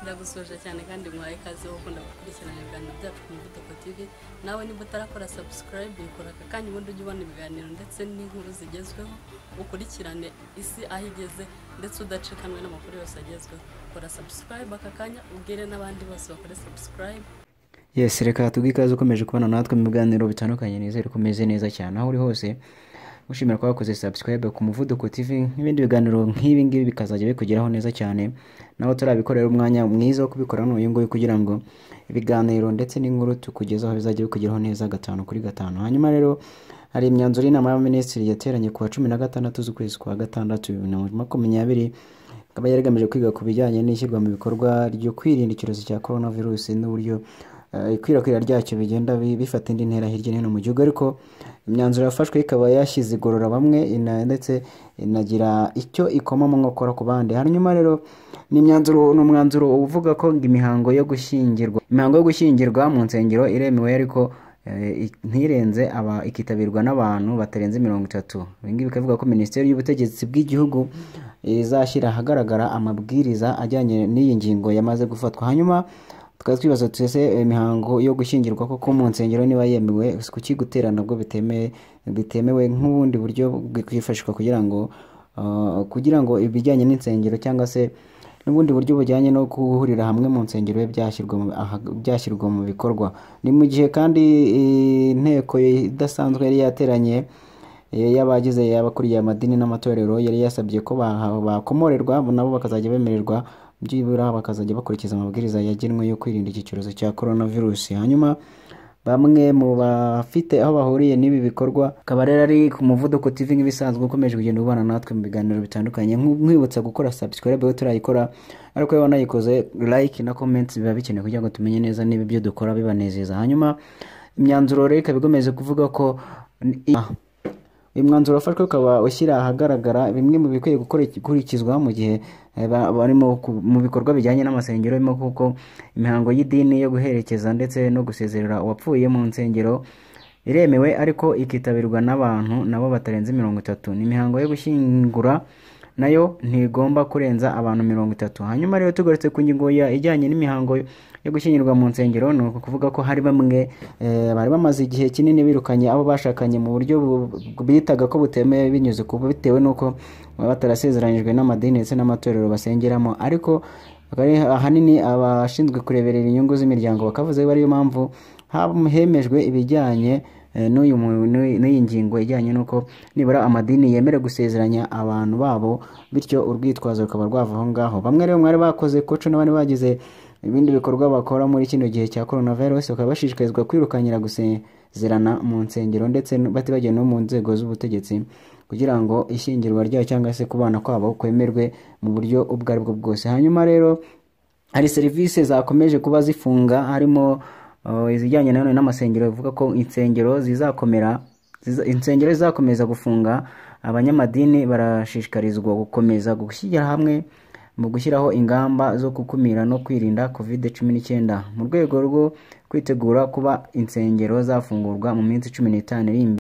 ndagusoje cyane kandi mwaye kaze wo kunda gukurikirana ibiganiro byacu ku Muvuduko TV. Nawe niba utarakora subscribe ikora akanya ubundi ujye ubona ibiganiro ndetse n'inkuru zigezweho, ukurikirane isi aho igeze ndetse udacikanwe n'amakuru yose agezweho. Kora subscribe akanya ubwire n'abandi bose bakore subscribe. Yes, reka tugikaze ukomeje kubana natwe mu biganiro bitandukanye, nizere kumeze neza cyane aho uri hose. Mushimira ko wakoze subscribe ku Muvuduko TV, n'ibindi biganiro nk'ibi ngibi bikazajya bikugeraho neza cyane. Naho turabikorera umwanya mwiza wo kubikora n'uyu nguyu kugira ngo ibiganiro ndetse n'inkuru tukugezaho bizajya bikugeraho neza 5 kuri 5. Hanyuma rero hari imyanzuro y'inama y'abaminisitiri yateranye ku wa 16 z'ukwezi kwa gatandatu 2020, akaba yaragamije kwiga ku bijyanye n'ishyirwa mu bikorwa ryo kwirinda icyorezo cya coronavirus n'uburyo ikwirakwira ryacyo bigenda bifata indi ntera hirya no hino mu gihugu. Ariko imyanzuro yafashwe ikaba yashyize igorora bamwe ndetse inagira icyo ikoma mu nkokora ku bandi. Hanyuma rero ni umwanzuro uvuga ko imihango yo gushyingirwa mu nsengero iremewe, ariko ntirenze ikitabirwa n'abantu batarenze 30. Ibingibi bikavuga ko Minisiteri y'Ubutegetsi bw'Igihugu izashyira ahagaragara amabwiriza ajyanye n'iyi ngingo yamaze gufatwa. Hanyuma tukaba twibaza twese imihango yo gushyingirwa koko mu nsengero niba yemewe, kuki gutera nabwo bitemewe nk'ubundi buryo bwifashishwa kugira ngo ibijyanye n'insengero cyangwa se n'ubundi buryo bujyanye no guhurira hamwe mu nsengero byashyirwa mu bikorwa. Ni mu gihe kandi inteko idasanzwe yari yateranye y'abagize abakuriye amadini n'amatorero yari yasabye ko bakomorerwa nabo bakazajya bemererwa byibura bakazajya bakurikiza amabwiriza yagenwe yo kwirinda iki cyorezo cya coronavirus. Hanyuma bamwe mu bafite aho bahuriye n'ibi bikorwa akaba rero ari ku Muvuduko TV nk'ibisanzwe ukomeje kugenda ubana natwe mu biganiro bitandukanye. Nkwibutsa gukora subscribe aho turayikora, ariko iyo wanayikoze like na comments biba bikenewe kugira ngo tumenye neza niba ibyo dukora bibanezeza. Hanyuma imyanzuro rero ikaba igomeze kuvuga ko uyu mwanzuro wafashwe ukaba ushyira ahagaragara bimwe mu bikwiye gukurikizwa mu gihe barimo mu bikorwa bijyanye n'amasengero, birimo kuko imihango y'idini yo guherekeza ndetse no gusezerera uwapfuye mu nsengero iremewe, ariko ikitabirwa n'abantu nabo batarenze 30. Ni imihango yo gushyingura nayo ntigomba kurenza abantu 30. Hanyuma rero tugarutse ku ngingo ijyanye n'imihango yo gushyingirwa mu nsengero, ni ukuvuga ko hari bamwe bari bamaze igihe kinini birukanye abo bashakanye mu buryo bitaga ko butemewe binyuze ku bitewe n'uko batarasezeranyijwe n'amadini ndetse n'amatorero basengeramo. Ariko ahanini abashinzwe kureberera inyungu z'imiryango bakavuze ko ariyo mpamvu hemejwe ibijyanye n'iyi ngingo ijyanye n'uko nibura amadini yemere gusezeranya abantu babo, bityo urwitwazo rukaba rwava aho ngaho. Bamwe rero mwari bakoze koco n'abandi bagize ibindi bikorwa bakora muri kino gihe cya coronavirus bakaba bashishikarizwa kwirukanyira gusezerana mu nsengero ndetse batibagiye no mu nzego z'ubutegetsi kugira ngo ishyingirwa ryayo cyangwa se kubana kwabo kwemerwe mu buryo ubwo ari bwo bwose. Hanyuma rero hari serivisi zakomeje kuba zifunga, harimo izijyanye nanone n'amasengero bivuga ko insengero zizakomeza gufunga. Abanyamadini barashishikarizwa gukomeza gushyira hamwe mu gushyiraho ingamba zo gukumira no kwirinda COVID-19 mu rwego rwo kwitegura kuba insengero zafungurwa mu minsi 15 iri imbere.